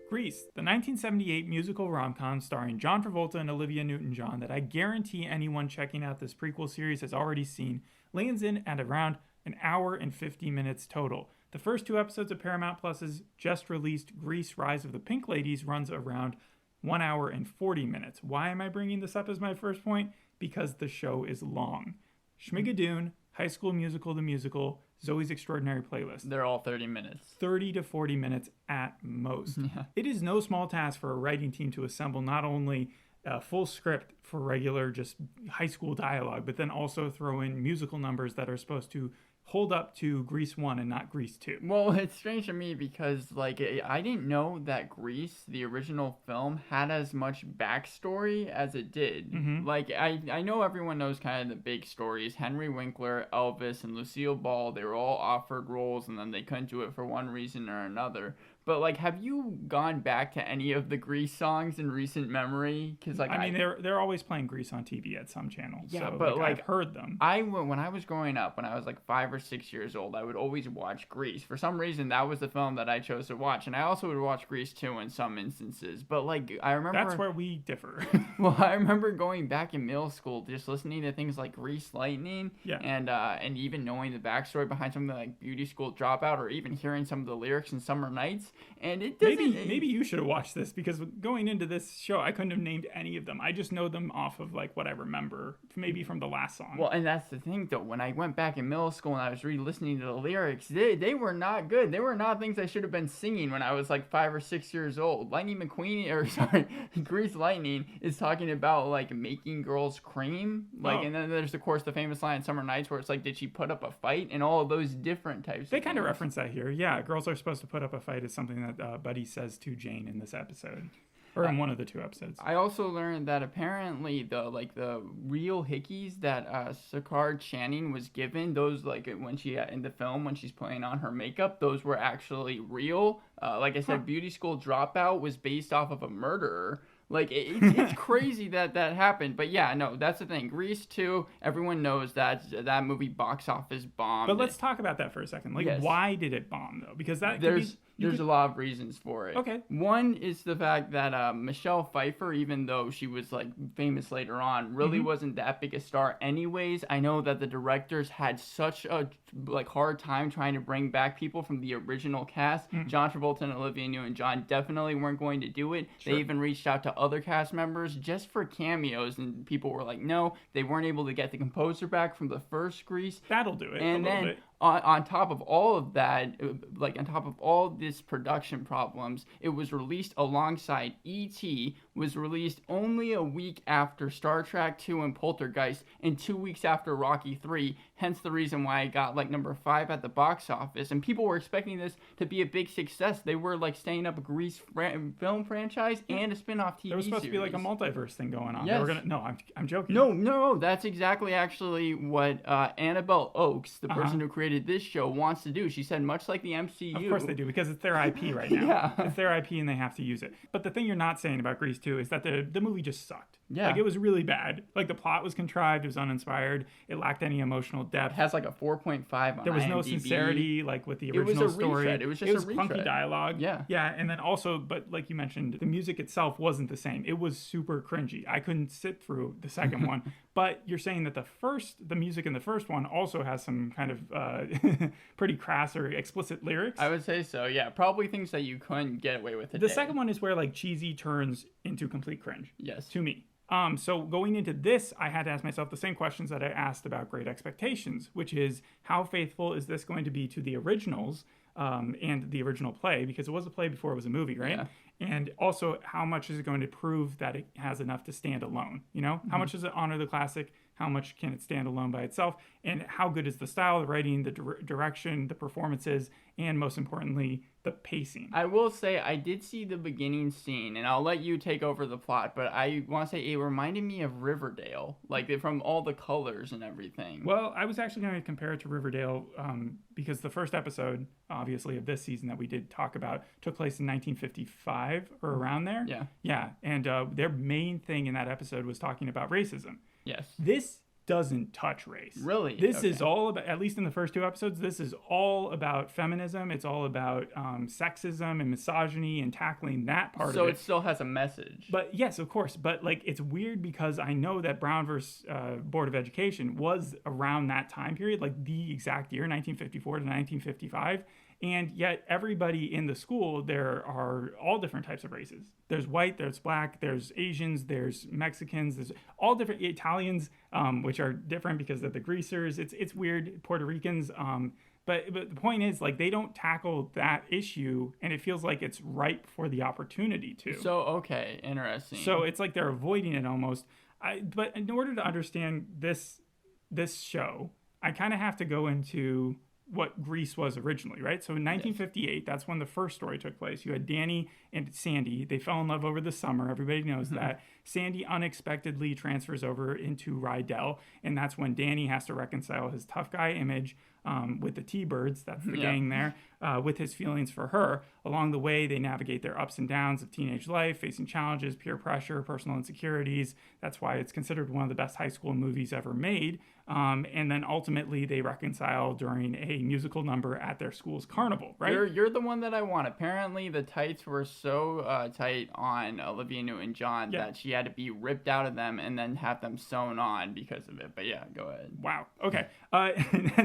Grease, the 1978 musical romcom starring John Travolta and Olivia Newton-John that I guarantee anyone checking out this prequel series has already seen, lands in at around an hour and 50 minutes total. The first 2 episodes of Paramount Plus's just released Grease Rise of the Pink Ladies runs around 1 hour and 40 minutes. Why am I bringing this up as my first point? Because the show is long. Schmigadoon, High School Musical the Musical, Zoe's Extraordinary Playlist. They're all 30 minutes. 30 to 40 minutes at most. Yeah. It is no small task for a writing team to assemble not only a full script for regular just high school dialogue, but then also throw in musical numbers that are supposed to hold up to Grease 1 and not Grease 2. Well, it's strange to me because, like, I didn't know that Grease, the original film, had as much backstory as it did. Mm-hmm. Like, I know everyone knows kind of the big stories. Henry Winkler, Elvis, and Lucille Ball, they were all offered roles, and then they couldn't do it for one reason or another. But, like, have you gone back to any of the Grease songs in recent memory? Because, like, I mean, they're always playing Grease on TV at some channels. Yeah, so, but, I've heard them. When I was growing up, when I was, like, 5 or 6 years old, I would always watch Grease. For some reason, that was the film that I chose to watch. And I also would watch Grease 2 in some instances. But, like, I remember... That's where we differ. Well, I remember going back in middle school, just listening to things like Grease Lightning. Yeah. And even knowing the backstory behind something like Beauty School Dropout, or even hearing some of the lyrics in Summer Nights. And it doesn't... Maybe you should have watched this, because going into this show, I couldn't have named any of them. I just know them off of like what I remember, maybe from the last song. Well, and that's the thing, though. When I went back in middle school and I was re-listening to the lyrics, they were not good. They were not things I should have been singing when I was like 5 or 6 years old. Grease Lightning is talking about like making girls cream, and then there's of course the famous line in Summer Nights where it's like, did she put up a fight, and all of those different types. They kind of reference that here. Yeah, girls are supposed to put up a fight is something that Buddy says to Jane in this episode, or in one of the 2 episodes. I also learned that apparently the real hickeys that Sakar Channing was given, those like when she in the film when she's putting on her makeup, those were actually real. Like I said, Beauty School Dropout was based off of a murderer. Like, it's crazy that happened. But yeah, no, that's the thing. Grease 2, everyone knows that movie box office bombed. But let's talk about that for a second. Like, yes. Why did it bomb, though? Because there's a lot of reasons for it. Okay. One is the fact that Michelle Pfeiffer, even though she was like famous later on, really wasn't that big a star anyways. I know that the directors had such a hard time trying to bring back people from the original cast. John Travolta and Olivia Newton-John definitely weren't going to do it. Sure. They even reached out to other cast members just for cameos, and people were like, no, they weren't able to get the composer back from the first Grease. That'll do it. And then on top of all of that, on top of all this production problems, it was released alongside E.T., was released only a week after Star Trek II and Poltergeist, and 2 weeks after Rocky III, hence the reason why it got number 5 at the box office. And people were expecting this to be a big success. They were staying up a Grease film franchise and a spin-off TV series. There was supposed to be a multiverse thing going on. Yes. I'm joking. No, that's exactly actually what Annabelle Oakes, the person who created this show, wants to do. She said, much like the MCU. Of course they do, because it's their IP right now. Yeah. It's their IP and they have to use it. But the thing you're not saying about Grease 2 is that the movie just sucked. Yeah. It was really bad. The plot was contrived, it was uninspired, it lacked any emotional depth. It has a 4.5 on There was IMDb. No sincerity with the original story. Retread. It was just a retread. Clunky dialogue. Yeah. Yeah, and then also, but like you mentioned, the music itself wasn't the same. It was super cringy. I couldn't sit through the second one. But you're saying that the music in the first one also has some kind of pretty crass or explicit lyrics? I would say so, yeah. Probably things that you couldn't get away with today. The second one is where cheesy turns into complete cringe. Yes. To me. So going into this, I had to ask myself the same questions that I asked about Great Expectations, which is, how faithful is this going to be to the originals and the original play? Because it was a play before it was a movie, right? Yeah. And also, how much is it going to prove that it has enough to stand alone? How much does it honor the classic? How much can it stand alone by itself? And how good is the style, the writing, the direction, the performances, and most importantly, the pacing? I will say I did see the beginning scene, and I'll let you take over the plot, but I want to say it reminded me of Riverdale, from all the colors and everything. Well, I was actually going to compare it to Riverdale because the first episode, obviously, of this season that we did talk about took place in 1955 or around there. Yeah. Yeah, and their main thing in that episode was talking about racism. Yes. This doesn't touch race. Really? This is all about, at least in the first 2 episodes, this is all about feminism. It's all about sexism and misogyny and tackling that part of it. So it still has a message. But yes, of course. But like, it's weird because I know that Brown versus Board of Education was around that time period, like the exact year, 1954 to 1955. And yet everybody in the school, there are all different types of races. There's white, there's black, there's Asians, there's Mexicans, there's all different Italians, which are different because of the greasers. It's weird, Puerto Ricans. But the point is, like, they don't tackle that issue, and it feels like it's ripe for the opportunity to. So, okay, interesting. So it's like they're avoiding it almost. But in order to understand this show, I kind of have to go into what Grease was originally, right? So in 1958, that's when the first story took place. You had Danny and Sandy. They fell in love over the summer. Everybody knows that. Sandy unexpectedly transfers over into Rydell, and that's when Danny has to reconcile his tough guy image with the T-Birds, that's the gang there, with his feelings for her. Along the way, they navigate their ups and downs of teenage life, facing challenges, peer pressure, personal insecurities. That's why it's considered one of the best high school movies ever made. And then ultimately, they reconcile during a musical number at their school's carnival, right? You're the one that I want. Apparently, the tights were so tight on Olivia Newton-John that she had to be ripped out of them and then have them sewn on because of it. But yeah, go ahead. Wow. Okay.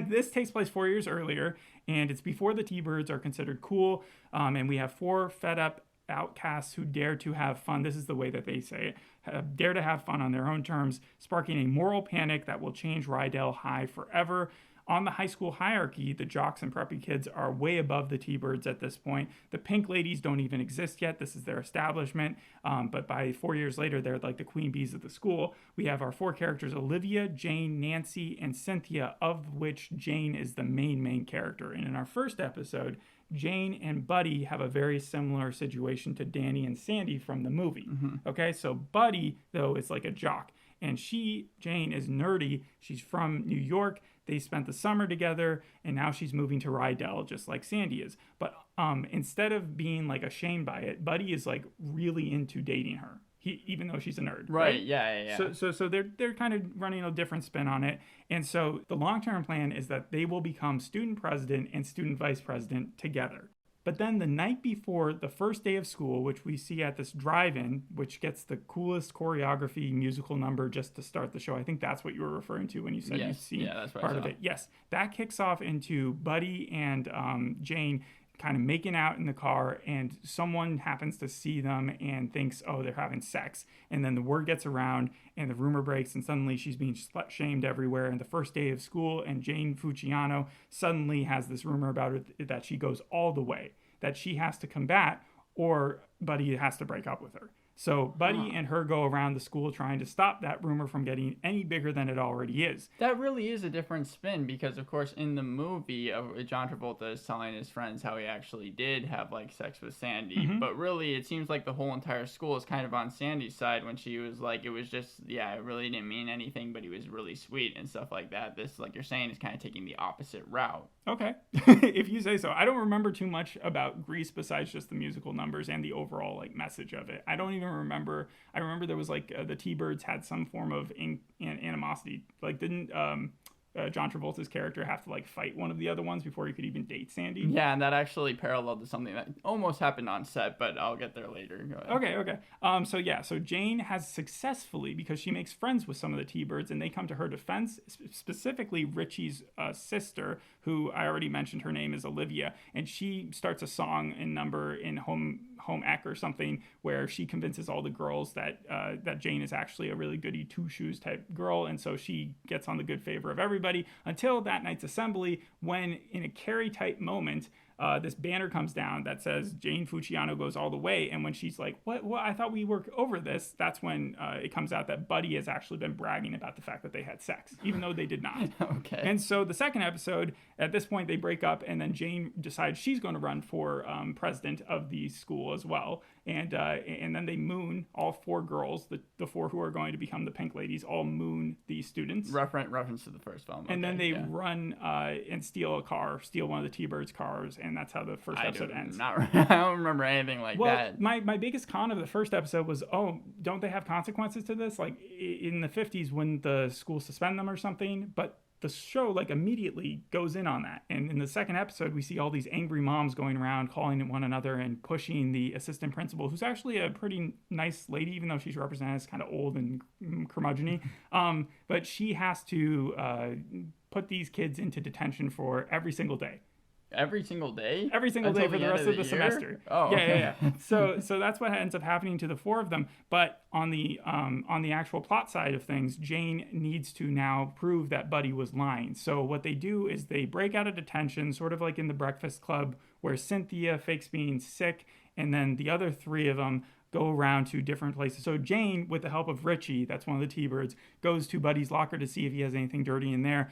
This takes place 4 years earlier, and it's before the T-Birds are considered cool. And we have 4 fed-up outcasts who dare to have fun. This is the way that they say it. Dare to have fun on their own terms, sparking a moral panic that will change Rydell High forever. On the high school hierarchy, the jocks and preppy kids are way above the T-Birds at this point. The pink ladies don't even exist yet. This is their establishment. But by 4 years later, they're like the queen bees of the school. We have our 4 characters, Olivia, Jane, Nancy, and Cynthia, of which Jane is the main character. And in our first episode, Jane and Buddy have a very similar situation to Danny and Sandy from the movie. Okay, so Buddy, though, is like a jock. And Jane, is nerdy. She's from New York. They spent the summer together, and now she's moving to Rydell, just like Sandy is. But instead of being like ashamed by it, Buddy is like really into dating her. Even though she's a nerd, right? Yeah. So they're kind of running a different spin on it, and so the long-term plan is that they will become student president and student vice president together. But then the night before the first day of school, which we see at this drive-in, which gets the coolest choreography musical number just to start the show. I think that's what you were referring to when you said you've seen part of it. Yes, that kicks off into Buddy and Jane kind of making out in the car, and someone happens to see them and thinks, oh, they're having sex. And then the word gets around and the rumor breaks, and suddenly she's being shamed everywhere. And the first day of school, and Jane Fucciano suddenly has this rumor about her that she goes all the way, that she has to combat or Buddy has to break up with her. So Buddy and her go around the school trying to stop that rumor from getting any bigger than it already is. That really is a different spin because, of course, in the movie, John Travolta is telling his friends how he actually did have, like, sex with Sandy. But really, it seems like the whole entire school is kind of on Sandy's side when she was like, it was just, it really didn't mean anything, but he was really sweet and stuff like that. This, like you're saying, is kind of taking the opposite route. Okay, if you say so. I don't remember too much about Grease besides just the musical numbers and the overall like message of it. I don't even remember. I remember there was like the T-Birds had some form of animosity. Like didn't John Travolta's character have to like fight one of the other ones before he could even date Sandy? Yeah, and that actually paralleled to something that almost happened on set, but I'll get there later. Go ahead. Okay. So Jane has successfully, because she makes friends with some of the T-Birds, and they come to her defense, specifically Richie's sister, who I already mentioned, her name is Olivia, and she starts a song and number in Home Ec or something where she convinces all the girls that Jane is actually a really goody two-shoes type girl, and so she gets on the good favor of everybody until that night's assembly when, in a Carrie type moment, this banner comes down that says Jane Fucciano goes all the way, and when she's like, what I thought we were over this, that's when it comes out that Buddy has actually been bragging about the fact that they had sex, even though they did not. Okay. And so the second episode, at this point they break up, and then Jane decides she's going to run for president of the school as well, and then they moon all 4 girls, the 4 who are going to become the pink ladies, all moon these students. Reference to the first film. And then they run and steal one of the T-Birds' cars and that's how the first episode ends. I don't remember anything like that. My biggest con of the first episode was, don't they have consequences to this? Like in the 50s, wouldn't the school suspend them or something? But the show like immediately goes in on that. And in the second episode, we see all these angry moms going around calling one another and pushing the assistant principal, who's actually a pretty nice lady, even though she's represented as kind of old and curmudgeon-y. But she has to put these kids into detention for every single day. Every single day? Every single day for the rest of the semester. Oh, yeah. So that's what ends up happening to the four of them. But on the actual plot side of things, Jane needs to now prove that Buddy was lying. So what they do is they break out of detention, sort of like in the Breakfast Club, where Cynthia fakes being sick, and then the other three of them go around to different places. So Jane, with the help of Richie, that's one of the T-Birds, goes to Buddy's locker to see if he has anything dirty in there.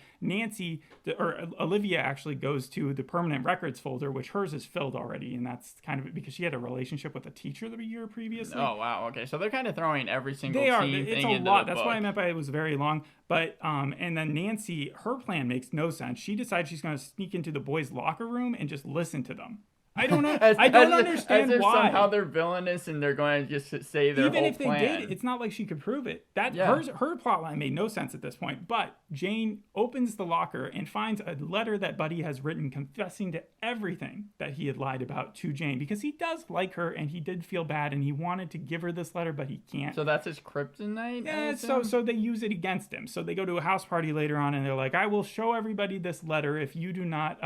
Olivia actually goes to the permanent records folder, which hers is filled already, and that's kind of because she had a relationship with a teacher the year previously. Oh, wow. Okay, so they're kind of throwing every single teen thing it's a into lot. the That's book. what I meant by it was very long. But and then Nancy, her plan makes no sense. She decides she's going to sneak into the boys' locker room and just listen to them. I don't know. I don't understand as if why. Somehow they're villainous and they're going to just say their Even whole if they plan. did, it's not like she could prove it. Her plot line made no sense at this point. But Jane opens the locker and finds a letter that Buddy has written confessing to everything that he had lied about to Jane, because he does like her and he did feel bad and he wanted to give her this letter, but he can't. So that's his kryptonite? Yeah, so they use it against him. So they go to a house party later on and they're like, I will show everybody this letter if you do not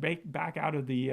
back out of the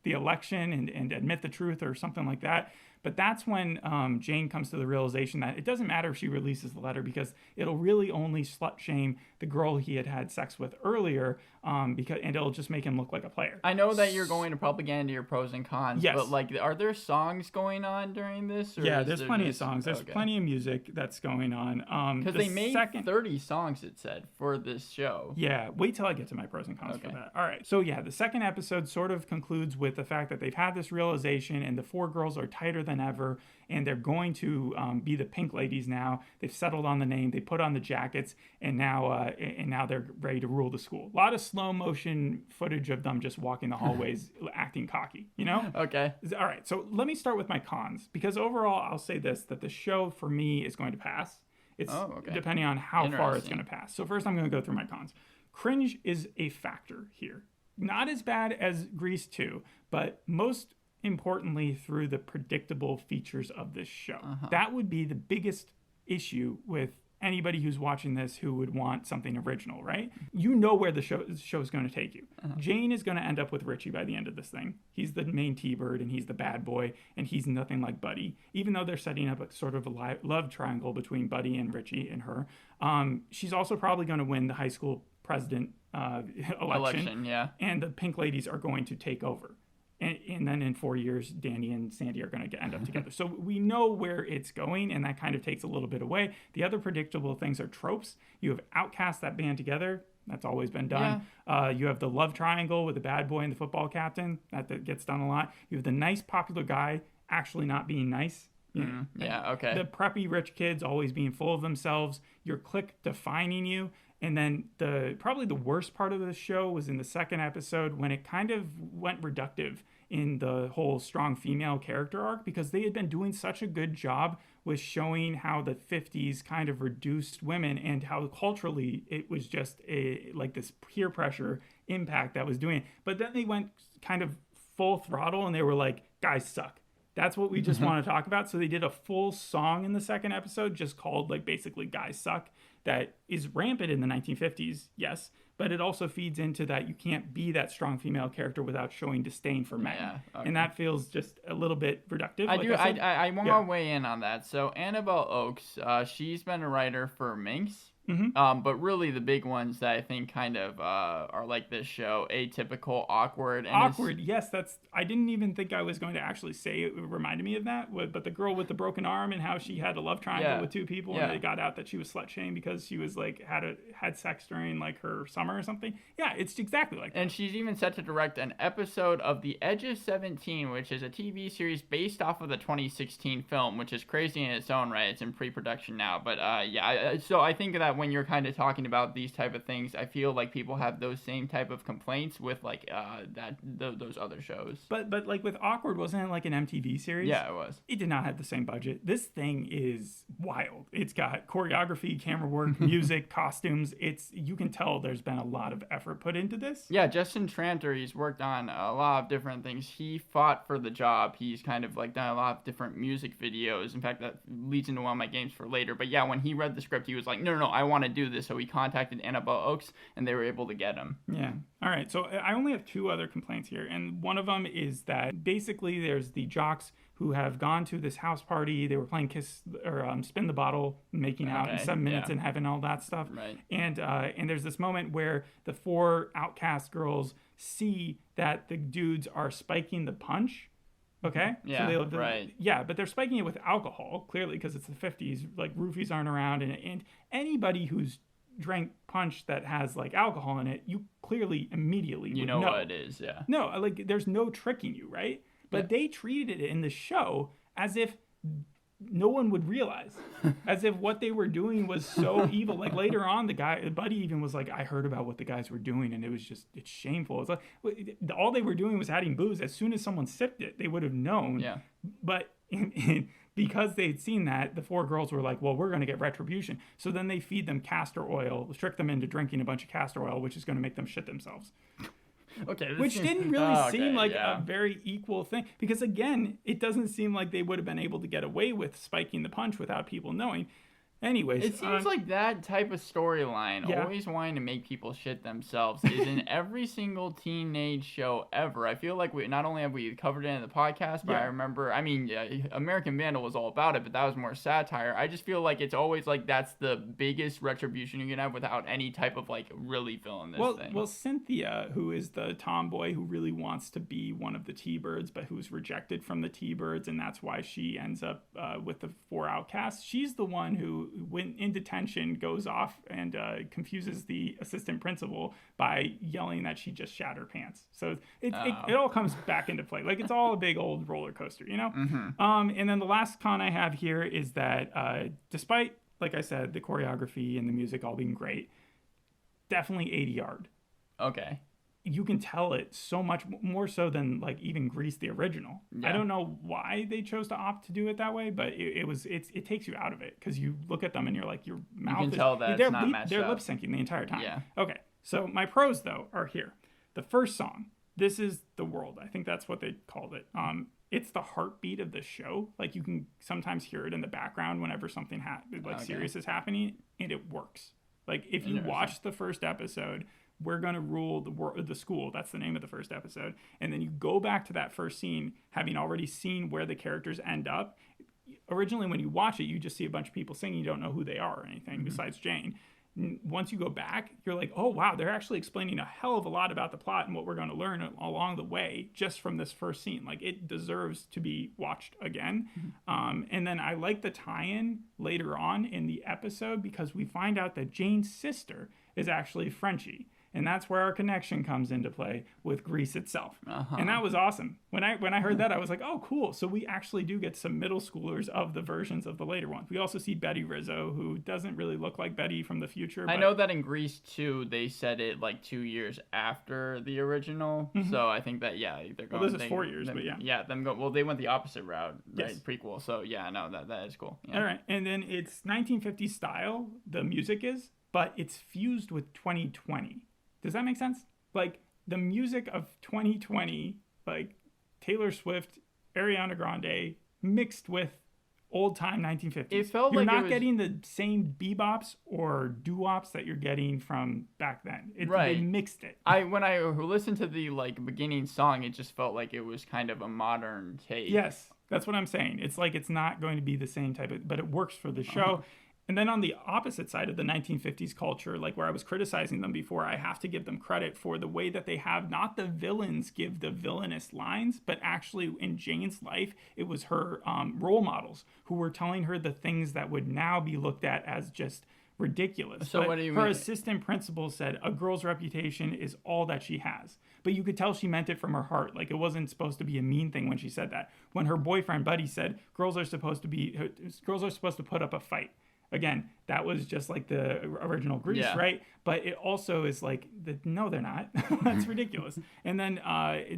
the election and admit the truth or something like that. But that's when Jane comes to the realization that it doesn't matter if she releases the letter, because it'll really only slut shame the girl he had sex with earlier, and it'll just make him look like a player. I know that you're going to probably get into your pros and cons, yes. But like, are there songs going on during this? Or yeah, there's plenty of songs. There's plenty of music that's going on. Because they made 30 songs, it said, for this show. Yeah, wait till I get to my pros and cons for that. All right. So yeah, the second episode sort of concludes with the fact that they've had this realization and the four girls are tighter than ever, and they're going to be the Pink Ladies now. They've settled on the name. They put on the jackets, and now they're ready to rule the school. A lot of slow motion footage of them just walking the hallways, acting cocky. You know? Okay. All right. So let me start with my cons, because overall, I'll say this: that the show for me is going to pass. It's depending on how far it's going to pass. So first, I'm going to go through my cons. Cringe is a factor here. Not as bad as Grease 2, but most importantly through the predictable features of this show. That would be the biggest issue with anybody who's watching this who would want something original, right? You know where the show is going to take you. Jane is going to end up with Richie by the end of this thing. He's the main T-Bird and he's the bad boy, and he's nothing like Buddy, even though they're setting up a sort of a love triangle between Buddy and Richie and her. She's also probably going to win the high school president election, and the Pink Ladies are going to take over. And then in 4 years, Danny and Sandy are going to end up together. So we know where it's going, and that kind of takes a little bit away. The other predictable things are tropes. You have Outcast, that band together. That's always been done. Yeah. You have the love triangle with the bad boy and the football captain. That gets done a lot. You have the nice, popular guy actually not being nice. Yeah, okay. The preppy rich kids always being full of themselves. Your clique defining you. And then probably the worst part of the show was in the second episode, when it kind of went reductive in the whole strong female character arc, because they had been doing such a good job with showing how the 50s kind of reduced women and how culturally it was just like this peer pressure impact that was doing it. But then they went kind of full throttle and they were like, guys suck. That's what we just want to talk about. So they did a full song in the second episode just called like basically Guys Suck, that is rampant in the 1950s, yes, but it also feeds into that you can't be that strong female character without showing disdain for men. Yeah, okay. And that feels just a little bit reductive. I want to weigh in on that. So Annabelle Oakes, she's been a writer for Minx. But really the big ones that I think kind of are like this show, Atypical, Awkward. And yes, I didn't even think I was going to actually say it reminded me of that, but the girl with the broken arm and how she had a love triangle with two people and they got out that she was slut shamed because she was like had sex during like her summer or something. Yeah, it's exactly like that. And she's even set to direct an episode of The Edge of 17, which is a TV series based off of the 2016 film, which is crazy in its own right. It's in pre-production now, but so I think that when you're kind of talking about these type of things, I feel like people have those same type of complaints with like those other shows. But like with Awkward, wasn't it like an MTV series? Yeah, it was. It did not have the same budget. This thing is wild. It's got choreography, camera work, music, costumes. You can tell there's been a lot of effort put into this. Yeah, Justin Tranter, he's worked on a lot of different things. He fought for the job. He's kind of like done a lot of different music videos. In fact, that leads into one of my games for later. But yeah, when he read the script, he was like, no, I want to do this. So he contacted Annabelle Oakes, and they were able to get him. Yeah. All right. So I only have 2 other complaints here. And one of them is that basically there's the jocks who have gone to this house party. They were playing Kiss or Spin the Bottle, making out in 7 minutes in heaven, all that stuff. Right. And there's this moment where the 4 outcast girls see that the dudes are spiking the punch. Okay? Yeah, so right. Yeah, but they're spiking it with alcohol, clearly, because it's the 50s. Like, roofies aren't around. And anybody who's drank punch that has, like, alcohol in it, you clearly immediately would know. What it is, yeah. No, like, there's no tricking you, right? But they treated it in the show as if no one would realize, as if what they were doing was so evil. Like later on, the buddy even was like, I heard about what the guys were doing, and it's shameful. It's like all they were doing was adding booze. As soon as someone sipped it, they would have known. Yeah. But because they'd seen that, the 4 girls were like, well, we're going to get retribution. So then they feed them castor oil, trick them into drinking a bunch of castor oil, which is going to make them shit themselves. Okay, which didn't really seem like a very equal thing, because again, it doesn't seem like they would have been able to get away with spiking the punch without people knowing. Anyways, it seems like that type of storyline, always wanting to make people shit themselves, is in every single teenage show ever. I feel like we not only have we covered it in the podcast, but I remember, American Vandal was all about it, but that was more satire. I just feel like it's always like that's the biggest retribution you can have without any type of like really feeling this thing. Well, Cynthia, who is the tomboy who really wants to be one of the T-Birds, but who's rejected from the T-Birds, and that's why she ends up with the 4 outcasts. She's the one who, when in detention, goes off and confuses the assistant principal by yelling that she just shat her pants. So it all comes back into play. Like, it's all a big old roller coaster, you know? Mm-hmm. And then the last con I have here is that despite, like I said, the choreography and the music all being great, definitely 80 yard. Okay. You can tell it so much more so than like even Grease the original. I don't know why they chose to opt to do it that way, but it takes you out of it, because you look at them and you're like, your mouth you can tell that it's not matched they're up. lip syncing the entire time. Yeah. Okay, so my pros though are here. The first song, This Is the World. I think that's what they called it. It's the heartbeat of the show. Like, you can sometimes hear it in the background whenever something serious is happening, and it works. Like, if you watch the first episode, We're Gonna Rule the School, that's the name of the first episode, and then you go back to that first scene, having already seen where the characters end up. Originally, when you watch it, you just see a bunch of people singing. You don't know who they are or anything besides Jane. Once you go back, you're like, oh, wow, they're actually explaining a hell of a lot about the plot and what we're going to learn along the way just from this first scene. Like, it deserves to be watched again. And then I like the tie-in later on in the episode, because we find out that Jane's sister is actually Frenchie. And that's where our connection comes into play with Grease itself. And that was awesome. When I heard that, I was like, oh, cool. So we actually do get some middle schoolers of the versions of the later ones. We also see Betty Rizzo, who doesn't really look like Betty from the future. I know that in Grease 2, they said it like 2 years after the original. So I think that, they're going... Well, this is 4 years, but yeah. Yeah, they went the opposite route, right? Yes. Prequel. So yeah, no, that is cool. Yeah. All right. And then it's 1950s style, the music is, but it's fused with 2020. Does that make sense? Like, the music of 2020, like Taylor Swift, Ariana Grande, mixed with old-time 1950s. It felt you're like not getting the same bebops or doo-wops that you're getting from back then. Right. They mixed it. When I listened to the beginning song, it just felt like it was kind of a modern take. Yes, that's what I'm saying. It's like it's not going to be the same type of, but it works for the show. And then on the opposite side of the 1950s culture, like where I was criticizing them before, I have to give them credit for the way that they have not the villains give the villainous lines, but actually in Jane's life, it was her role models who were telling her the things that would now be looked at as just ridiculous. So but what do you her mean? assistant principal said a girl's reputation is all that she has. But you could tell she meant it from her heart. Like, it wasn't supposed to be a mean thing when she said that. When her boyfriend Buddy said girls are supposed to put up a fight. Again, that was just like the original Grease, right? But it also is like, no, they're not. That's ridiculous. And then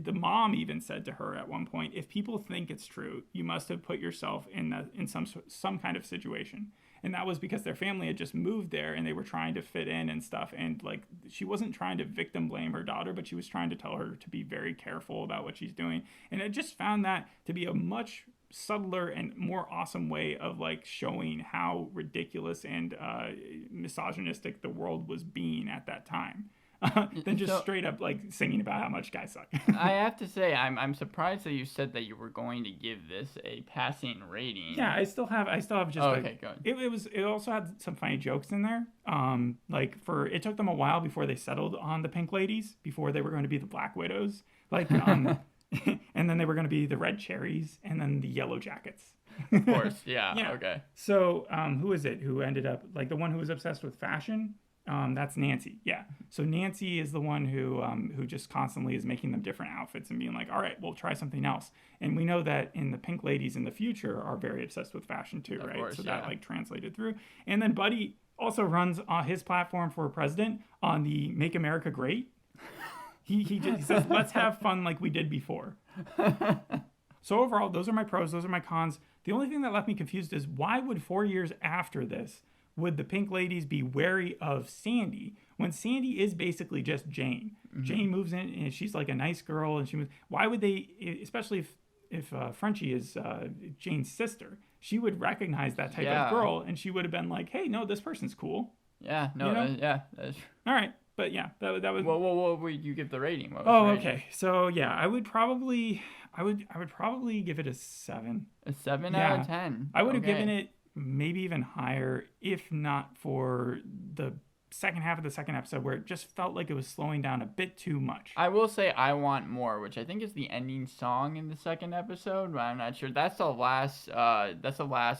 the mom even said to her at one point, if people think it's true, you must have put yourself in some kind of situation. And that was because their family had just moved there and they were trying to fit in and stuff. And like, she wasn't trying to victim blame her daughter, but she was trying to tell her to be very careful about what she's doing. And I just found that to be a much subtler and more awesome way of like showing how ridiculous and misogynistic the world was being at that time. Than just straight up like singing about how much guys suck. I have to say, I'm surprised that you said that you were going to give this a passing rating. Yeah, I still have just. Oh, okay, good. It also had some funny jokes in there. It took them a while before they settled on the Pink Ladies, before they were going to be the Black Widows, and then they were going to be the Red Cherries, and then the Yellow Jackets. Of course, yeah. Okay. So, who is it who ended up like the one who was obsessed with fashion? That's Nancy. Yeah. So Nancy is the one who just constantly is making them different outfits and being like, all right, we'll try something else. And we know that in the Pink Ladies in the future are very obsessed with fashion too, right? Course, so that like translated through. And then Buddy also runs his platform for president on the Make America Great. He says, let's have fun like we did before. So overall, those are my pros. Those are my cons. The only thing that left me confused is why would 4 years after this would the Pink Ladies be wary of Sandy when Sandy is basically just Jane? Mm-hmm. Jane moves in and she's like a nice girl, and why would they, especially if Frenchie is Jane's sister, she would recognize that type of girl, and she would have been like, hey, no, this person's cool. Yeah, no, you know? All right, but yeah, that was. What would you give the rating? Okay, so yeah, I would probably give it a 7. A 7 out of 10. I would have given it maybe even higher if not for the second half of the second episode where it just felt like it was slowing down a bit too much. I will say I Want More, which I think is the ending song in the second episode, but I'm not sure. That's the last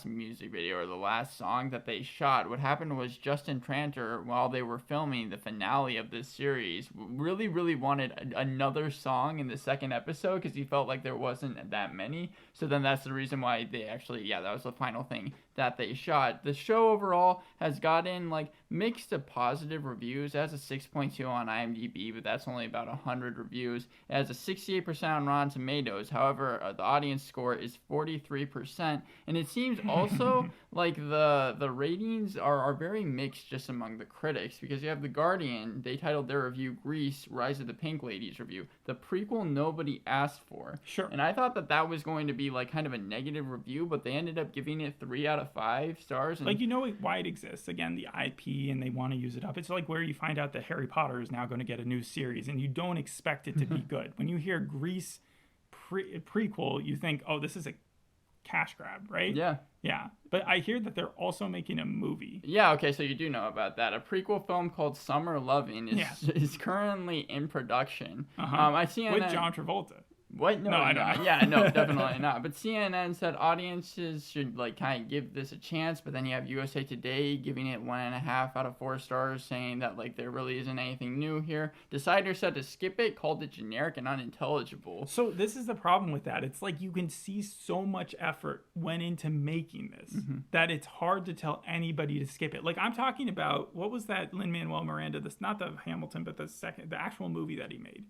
music video or the last song that they shot. What happened was Justin Tranter, while they were filming the finale of this series, really, really wanted another song in the second episode because he felt like there wasn't that many. So then that's the reason why they actually, that was the final thing that they shot. The show overall has gotten like mixed to positive reviews. It has a 6.2 on IMDb, but that's only about 100 reviews. It has a 68% on Rotten Tomatoes. However, the audience score is 43%, and it seems also like the ratings are very mixed just among the critics, because you have The Guardian, they titled their review Grease, Rise of the Pink Ladies review, the prequel nobody asked for. Sure. And I thought that was going to be like kind of a negative review, but they ended up giving it 3 out of 5 stars. And like, you know why it exists. Again, the IP, and they want to use it up. It's like where you find out that Harry Potter is now going to get a new series, and you don't expect it to be good. When you hear Grease prequel, you think, oh, this is a cash grab, right? Yeah. Yeah. But I hear that they're also making a movie. Yeah, okay, so you do know about that. A prequel film called Summer Lovin' is currently in production. I see with John Travolta. What? No, I don't know. Yeah, no, definitely not. But CNN said audiences should like kind of give this a chance, but then you have USA Today giving it 1.5 out of 4 stars, saying that like there really isn't anything new here. Decider said to skip it, called it generic and unintelligible. So this is the problem with that. It's like you can see so much effort went into making this that it's hard to tell anybody to skip it. Like, I'm talking about, what was that Lin-Manuel Miranda, this, not the Hamilton, but the actual movie that he made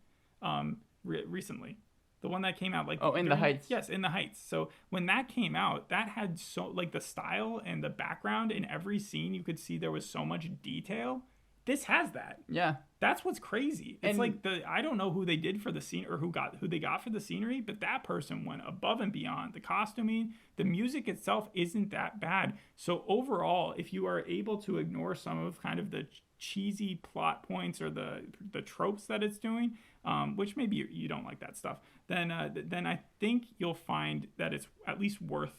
recently. The one that came out like... Oh, In the Heights. Yes, In the Heights. So when that came out, that had so... like the style and the background in every scene, you could see there was so much detail. This has that. Yeah. That's what's crazy. It's like I don't know who they did for the scene or who they got for the scenery, but that person went above and beyond. The costuming, the music itself isn't that bad. So overall, if you are able to ignore some of kind of the cheesy plot points or the tropes that it's doing, which maybe you don't like that stuff, then I think you'll find that it's at least worth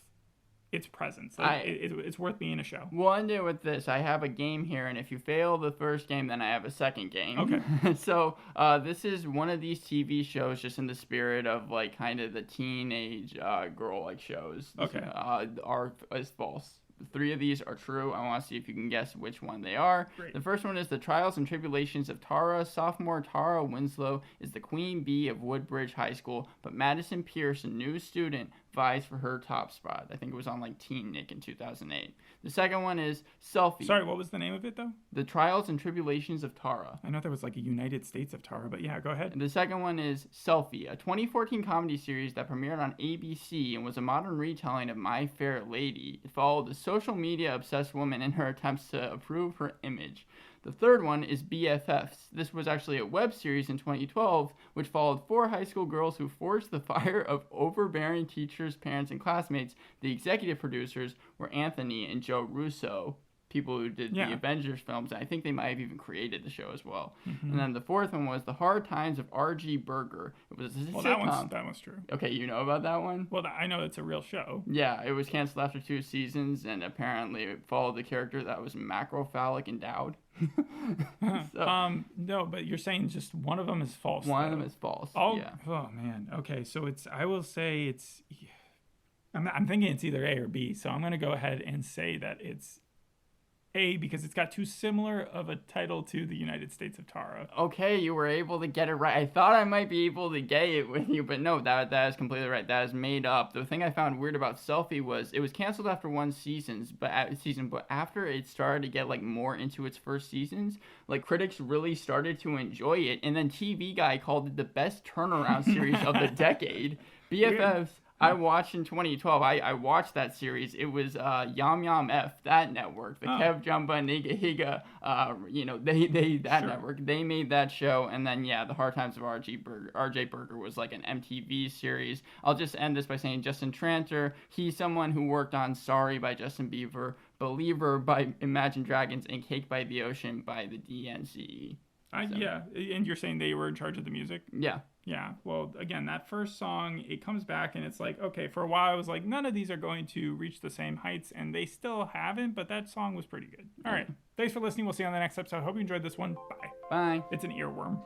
its presence. Like, it's worth being a show. We'll end it with this. I have a game here, and if you fail the first game, then I have a second game. Okay. So this is one of these TV shows, just in the spirit of like kind of the teenage girl like shows. Okay. Is false. 3 of these are true. I want to see if you can guess which one they are. Great. The first one is the trials and tribulations of Tara. Sophomore Tara Winslow is the queen bee of Woodbridge High School, but Madison Pierce, a new student, vies for her top spot. I think it was on like Teen Nick in 2008. The second one is Selfie. Sorry, what was the name of it, though? The Trials and Tribulations of Tara. I know there was like a United States of Tara, but yeah, go ahead. And the second one is Selfie, a 2014 comedy series that premiered on ABC and was a modern retelling of My Fair Lady. It followed a social media obsessed woman in her attempts to improve her image. The third one is BFFs. This was actually a web series in 2012, which followed 4 high school girls who forged the fire of overbearing teachers, parents, and classmates. The executive producers were Anthony and Joe Russo, people who did the Avengers films, and I think they might have even created the show as well. And then the fourth one was The Hard Times of R.G. Berger. It was a sitcom. That one's true. Okay, you know about that one? Well, I know it's a real show. Yeah, it was canceled after 2 seasons, and apparently it followed the character that was macrophalic endowed. No, but you're saying just one of them is false. One of them is false. Oh man. Okay, so I will say it's. I'm thinking it's either A or B, so I'm gonna go ahead and say that it's A, because it's got too similar of a title to the United States of Tara. Okay, you were able to get it right. I thought I might be able to get it with you, but no, that is completely right. That is made up. The thing I found weird about Selfie was it was canceled after 1 season, but after it started to get like more into its first seasons, like critics really started to enjoy it, and then TV Guy called it the best turnaround series of the decade. BFFs. I watched in 2012. I watched that series. It was Yum Yum F, that network, the Kev Jumba Niga Higa, that network. They made that show, and then The Hard Times of RJ Berger was like an MTV series. I'll just end this by saying Justin Tranter. He's someone who worked on Sorry by Justin Bieber, Believer by Imagine Dragons, and Cake by the Ocean by the DNCE. Yeah, and you're saying they were in charge of the music? Yeah. Yeah, well, again, that first song, it comes back and it's like, okay, for a while I was like, none of these are going to reach the same heights, and they still haven't, but that song was pretty good. All right, thanks for listening. We'll see you on the next episode. Hope you enjoyed this one. Bye. Bye. It's an earworm.